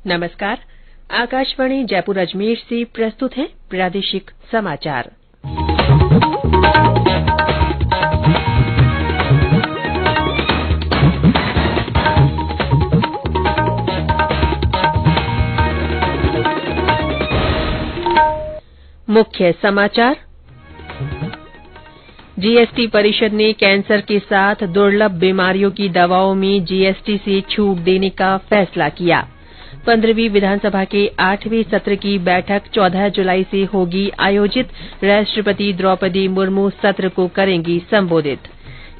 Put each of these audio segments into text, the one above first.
नमस्कार। आकाशवाणी जयपुर अजमेर से प्रस्तुत है प्रादेशिक समाचार। मुख्य समाचार। जीएसटी परिषद ने कैंसर के साथ दुर्लभ बीमारियों की दवाओं में जीएसटी से छूट देने का फैसला किया। 15वीं विधानसभा के 8वें सत्र की बैठक 14 जुलाई से होगी आयोजित। राष्ट्रपति द्रौपदी मुर्मू सत्र को करेंगी संबोधित।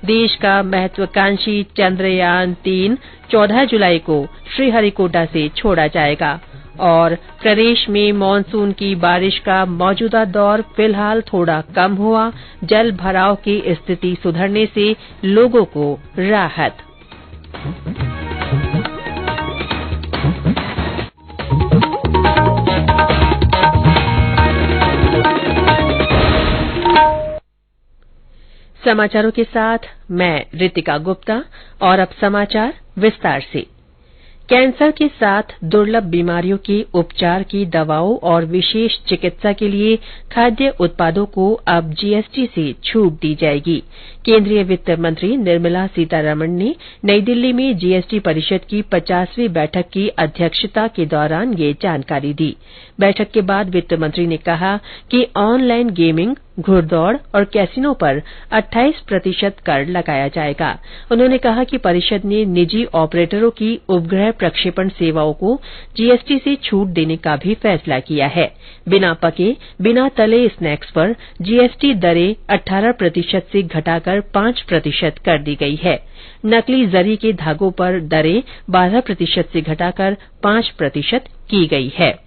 देश का महत्वाकांक्षी चंद्रयान 3 14 जुलाई को श्रीहरिकोटा से छोड़ा जाएगा। और प्रदेश में मानसून की बारिश का मौजूदा दौर फिलहाल थोड़ा कम हुआ। जल भराव की स्थिति सुधरने से लोगों को राहत। समाचारों के साथ मैं रितिका गुप्ता। और अब समाचार विस्तार से। कैंसर के साथ दुर्लभ बीमारियों के उपचार की दवाओं और विशेष चिकित्सा के लिए खाद्य उत्पादों को अब जीएसटी से छूट दी जाएगी। केंद्रीय वित्त मंत्री निर्मला सीतारमण ने नई दिल्ली में जीएसटी परिषद की 50वीं बैठक की अध्यक्षता के दौरान ये जानकारी दी। बैठक के बाद वित्त मंत्री ने कहा कि ऑनलाइन गेमिंग, घुड़दौड़ और कैसीनो पर 28% कर लगाया जाएगा। उन्होंने कहा कि परिषद ने निजी ऑपरेटरों की उपग्रह प्रक्षेपण सेवाओं को जीएसटी से छूट देने का भी फैसला किया है। बिना पके, बिना तले स्नैक्स पर जीएसटी दरें 18% से घटाकर 5% कर दी गई है। नकली जरी के धागों पर दरें 12% से घटाकर 5% की गई है।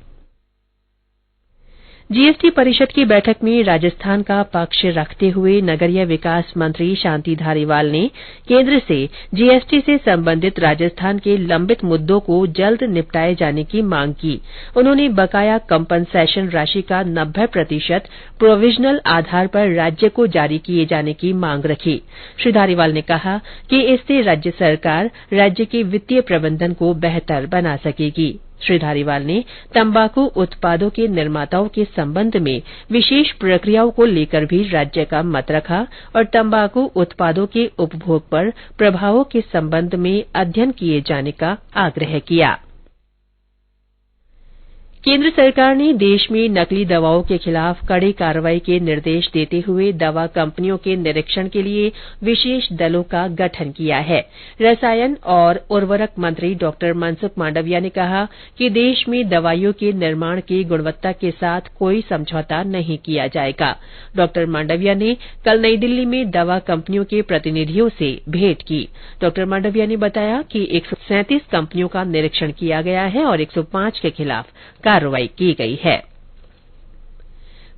जीएसटी परिषद की बैठक में राजस्थान का पक्ष रखते हुए नगरीय विकास मंत्री शांति धारीवाल ने केंद्र से जीएसटी से संबंधित राजस्थान के लंबित मुद्दों को जल्द निपटाए जाने की मांग की। उन्होंने बकाया कंपनसेशन राशि का 90% प्रोविजनल आधार पर राज्य को जारी किए जाने की मांग रखी। श्री धारीवाल ने कहा कि इससे राज्य सरकार राज्य के वित्तीय प्रबंधन को बेहतर बना सकेगी। श्री धारीवाल ने तंबाकू उत्पादों के निर्माताओं के संबंध में विशेष प्रक्रियाओं को लेकर भी राज्य का मत रखा और तंबाकू उत्पादों के उपभोग पर प्रभावों के संबंध में अध्ययन किए जाने का आग्रह किया। केंद्र सरकार ने देश में नकली दवाओं के खिलाफ कड़ी कार्रवाई के निर्देश देते हुए दवा कंपनियों के निरीक्षण के लिए विशेष दलों का गठन किया है। रसायन और उर्वरक मंत्री डॉ मनसुख मांडविया ने कहा कि देश में दवाइयों के निर्माण की गुणवत्ता के साथ कोई समझौता नहीं किया जाएगा। डॉ मांडविया ने कल नई दिल्ली में दवा कंपनियों के प्रतिनिधियों से भेंट की। डॉ मांडविया ने बताया कि 137 कंपनियों का निरीक्षण किया गया है और 105 के खिलाफ कार्रवाई की गई है।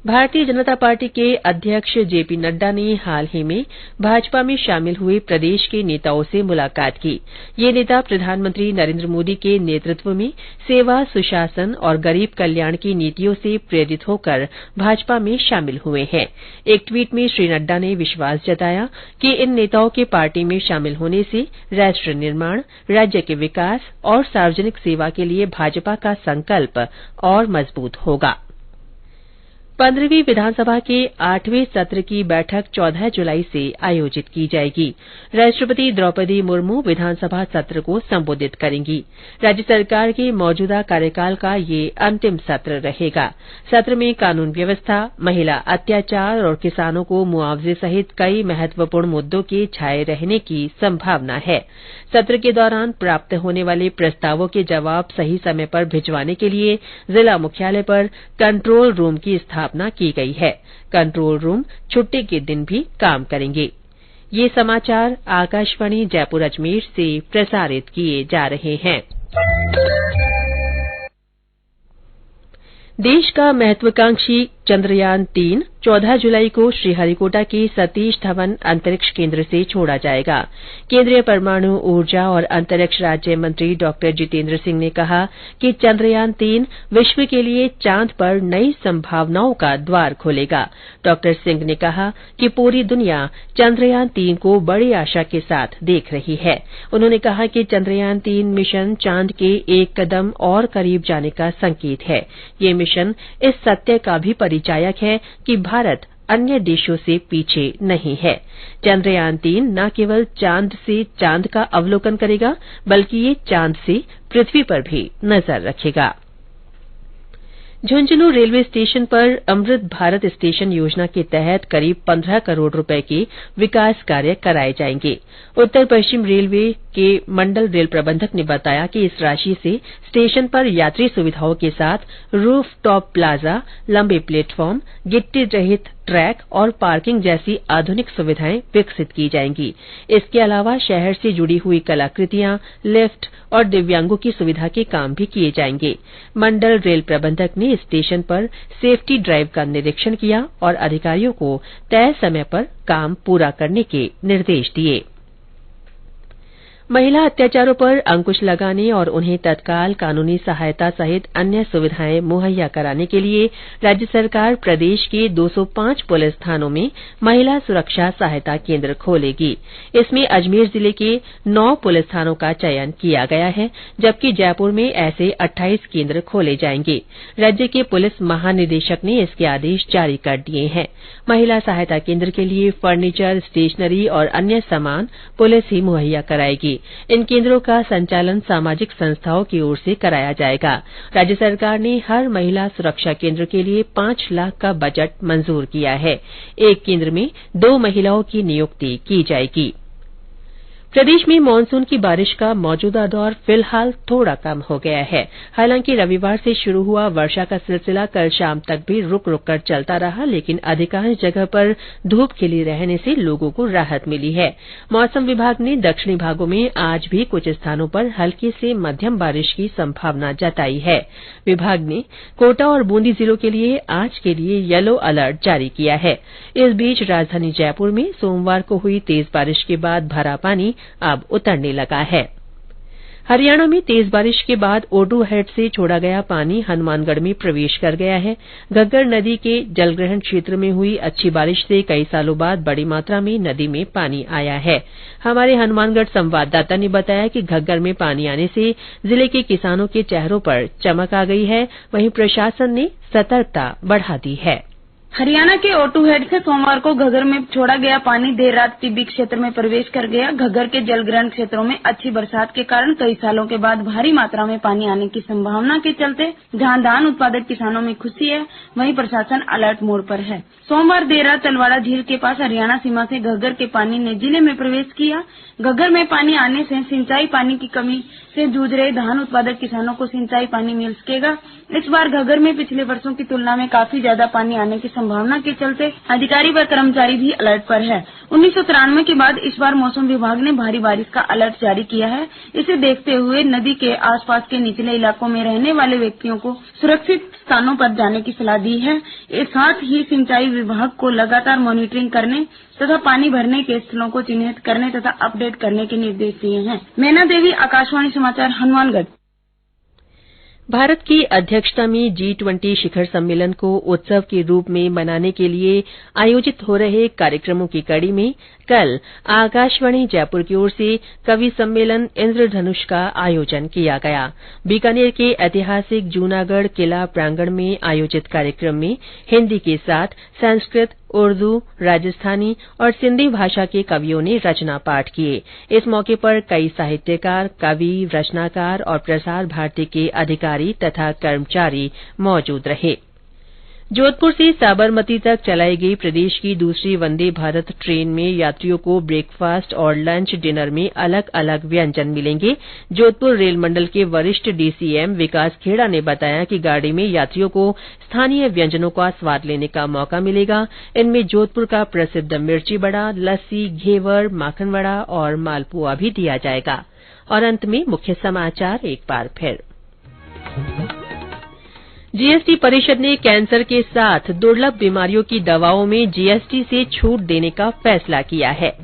भारतीय जनता पार्टी के अध्यक्ष जेपी नड्डा ने हाल ही में भाजपा में शामिल हुए प्रदेश के नेताओं से मुलाकात की। ये नेता प्रधानमंत्री नरेंद्र मोदी के नेतृत्व में सेवा, सुशासन और गरीब कल्याण की नीतियों से प्रेरित होकर भाजपा में शामिल हुए हैं। एक ट्वीट में श्री नड्डा ने विश्वास जताया कि इन नेताओं के पार्टी में शामिल होने से राष्ट्र निर्माण, राज्य के विकास और सार्वजनिक सेवा के लिए भाजपा का संकल्प और मजबूत होगा। 15वीं विधानसभा के 8वें सत्र की बैठक 14 जुलाई से आयोजित की जाएगी। राष्ट्रपति द्रौपदी मुर्मू विधानसभा सत्र को संबोधित करेंगी। राज्य सरकार के मौजूदा कार्यकाल का ये अंतिम सत्र रहेगा। सत्र में कानून व्यवस्था, महिला अत्याचार और किसानों को मुआवजे सहित कई महत्वपूर्ण मुद्दों के छाये रहने की संभावना है। सत्र के दौरान प्राप्त होने वाले प्रस्तावों के जवाब सही समय पर भिजवाने के लिए जिला मुख्यालय पर कंट्रोल रूम की स्थापना की गई है। कंट्रोल रूम छुट्टी के दिन भी काम करेंगे। ये समाचार आकाशवाणी जयपुर अजमेर से प्रसारित किए जा रहे हैं। देश का महत्वाकांक्षी चंद्रयान-3 14 जुलाई को श्रीहरिकोटा के सतीश धवन अंतरिक्ष केंद्र से छोड़ा जाएगा। केंद्रीय परमाणु ऊर्जा और अंतरिक्ष राज्य मंत्री डॉ जितेंद्र सिंह ने कहा कि चंद्रयान-3 विश्व के लिए चांद पर नई संभावनाओं का द्वार खोलेगा। डॉ सिंह ने कहा कि पूरी दुनिया चंद्रयान-3 को बड़ी आशा के साथ देख रही है। उन्होंने कहा कि चंद्रयान-3 मिशन चांद के एक कदम और करीब जाने का संकेत है। ये मिशन इस सत्य का भी परिचायक है कि भारत अन्य देशों से पीछे नहीं है। चंद्रयान-3 न केवल चांद से चांद का अवलोकन करेगा, बल्कि ये चांद से पृथ्वी पर भी नजर रखेगा। झुंझुनू रेलवे स्टेशन पर अमृत भारत स्टेशन योजना के तहत करीब 15 करोड़ रुपए के विकास कार्य कराए जाएंगे। उत्तर पश्चिम रेलवे के मंडल रेल प्रबंधक ने बताया कि इस राशि से स्टेशन पर यात्री सुविधाओं के साथ रूफ टॉप प्लाजा, लंबे प्लेटफॉर्म, गिट्टी रहित ट्रैक और पार्किंग जैसी आधुनिक सुविधाएं विकसित की जाएंगी। इसके अलावा शहर से जुड़ी हुई कलाकृतियां, लिफ्ट और दिव्यांगों की सुविधा के काम भी किए जाएंगे। मंडल रेल प्रबंधक ने स्टेशन पर सेफ्टी ड्राइव का निरीक्षण किया और अधिकारियों को तय समय पर काम पूरा करने के निर्देश दिए। महिला अत्याचारों पर अंकुश लगाने और उन्हें तत्काल कानूनी सहायता सहित अन्य सुविधाएं मुहैया कराने के लिए राज्य सरकार प्रदेश के 205 पुलिस थानों में महिला सुरक्षा सहायता केंद्र खोलेगी। इसमें अजमेर जिले के 9 पुलिस थानों का चयन किया गया है, जबकि जयपुर में ऐसे 28 केंद्र खोले जाएंगे। राज्य के पुलिस महानिदेशक ने इसके आदेश जारी कर दिए हैं। महिला सहायता केंद्र के लिए फर्नीचर, स्टेशनरी और अन्य सामान पुलिस ही मुहैया कराएगी। इन केंद्रों का संचालन सामाजिक संस्थाओं की ओर से कराया जाएगा। राज्य सरकार ने हर महिला सुरक्षा केंद्र के लिए 5 लाख का बजट मंजूर किया है। एक केंद्र में 2 महिलाओं की नियुक्ति की जाएगी। प्रदेश में मानसून की बारिश का मौजूदा दौर फिलहाल थोड़ा कम हो गया है। हालांकि रविवार से शुरू हुआ वर्षा का सिलसिला कल शाम तक भी रुक रुक कर चलता रहा, लेकिन अधिकांश जगह पर धूप खिली रहने से लोगों को राहत मिली है। मौसम विभाग ने दक्षिणी भागों में आज भी कुछ स्थानों पर हल्की से मध्यम बारिश की संभावना जताई है। विभाग ने कोटा और बूंदी जिलों के लिए आज के लिए येलो अलर्ट जारी किया है। इस बीच राजधानी जयपुर में सोमवार को हुई तेज बारिश के बाद भरा पानी अब उतरने लगा है। हरियाणा में तेज बारिश के बाद ओडू हेड से छोड़ा गया पानी हनुमानगढ़ में प्रवेश कर गया है। घग्गर नदी के जलग्रहण क्षेत्र में हुई अच्छी बारिश से कई सालों बाद बड़ी मात्रा में नदी में पानी आया है। हमारे हनुमानगढ़ संवाददाता ने बताया कि घग्गर में पानी आने से जिले के किसानों के चेहरों पर चमक आ गई है। वहीं प्रशासन ने सतर्कता बढ़ा दी है। हरियाणा के ओटू हेड से सोमवार को घग्गर में छोड़ा गया पानी देर रात टिब्बी क्षेत्र में प्रवेश कर गया। घग्गर के जलग्रहण क्षेत्रों में अच्छी बरसात के कारण कई सालों के बाद भारी मात्रा में पानी आने की संभावना के चलते जहां धान उत्पादक किसानों में खुशी है, वहीं प्रशासन अलर्ट मोड पर है। सोमवार देर रात तलवाड़ा झील के पास हरियाणा सीमा से घग्गर के पानी ने जिले में प्रवेश किया। घग्गर में पानी आने से सिंचाई पानी की कमी से जूझ रहे धान उत्पादक किसानों को सिंचाई पानी मिल सकेगा। इस बार घग्गर में पिछले वर्षों की तुलना में काफी ज्यादा पानी आने की संभावना के चलते अधिकारी व कर्मचारी भी अलर्ट पर है। 1993 के बाद इस बार मौसम विभाग ने भारी बारिश का अलर्ट जारी किया है। इसे देखते हुए नदी के आसपास के निचले इलाकों में रहने वाले व्यक्तियों को सुरक्षित स्थानों पर जाने की सलाह दी है। इस साथ ही सिंचाई विभाग को लगातार मॉनिटरिंग करने तथा पानी भरने के स्थलों को चिन्हित करने तथा अपडेट करने के निर्देश दिए हैं। मैना देवी, आकाशवाणी समाचार, हनुमानगढ़। भारत की अध्यक्षता में G20 शिखर सम्मेलन को उत्सव के रूप में मनाने के लिए आयोजित हो रहे कार्यक्रमों की कड़ी में कल आकाशवाणी जयपुर की ओर से कवि सम्मेलन इंद्रधनुष का आयोजन किया गया। बीकानेर के ऐतिहासिक जूनागढ़ किला प्रांगण में आयोजित कार्यक्रम में हिन्दी के साथ संस्कृत, उर्दू, राजस्थानी और सिंधी भाषा के कवियों ने रचना पाठ किए। इस मौके पर कई साहित्यकार, कवि, रचनाकार और प्रसार भारती के अधिकारी तथा कर्मचारी मौजूद रहे। जोधपुर से साबरमती तक चलाई गई प्रदेश की दूसरी वंदे भारत ट्रेन में यात्रियों को ब्रेकफास्ट और लंच डिनर में अलग अलग व्यंजन मिलेंगे। जोधपुर रेल मंडल के वरिष्ठ DCM विकास खेड़ा ने बताया कि गाड़ी में यात्रियों को स्थानीय व्यंजनों का स्वाद लेने का मौका मिलेगा। इनमें जोधपुर का प्रसिद्ध मिर्ची बड़ा, लस्सी, घेवर, माखन वड़ा और मालपुआ भी दिया जाएगा। और अंत में मुख्य समाचार एक बार फिर। जीएसटी परिषद ने कैंसर के साथ दुर्लभ बीमारियों की दवाओं में जीएसटी से छूट देने का फैसला किया है।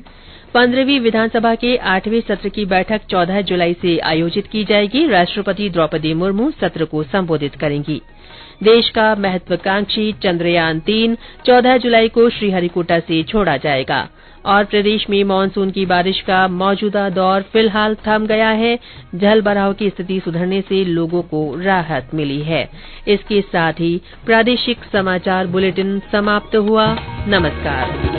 15वीं विधानसभा के 8वें सत्र की बैठक 14 जुलाई से आयोजित की जाएगी। राष्ट्रपति द्रौपदी मुर्मू सत्र को संबोधित करेंगी। देश का महत्वाकांक्षी चंद्रयान-3 14 जुलाई को श्रीहरिकोटा से छोड़ा जाएगा। और प्रदेश में मानसून की बारिश का मौजूदा दौर फिलहाल थम गया है। जल भराव की स्थिति सुधरने से लोगों को राहत मिली है। इसके साथ ही प्रादेशिक समाचार बुलेटिन समाप्त हुआ। नमस्कार।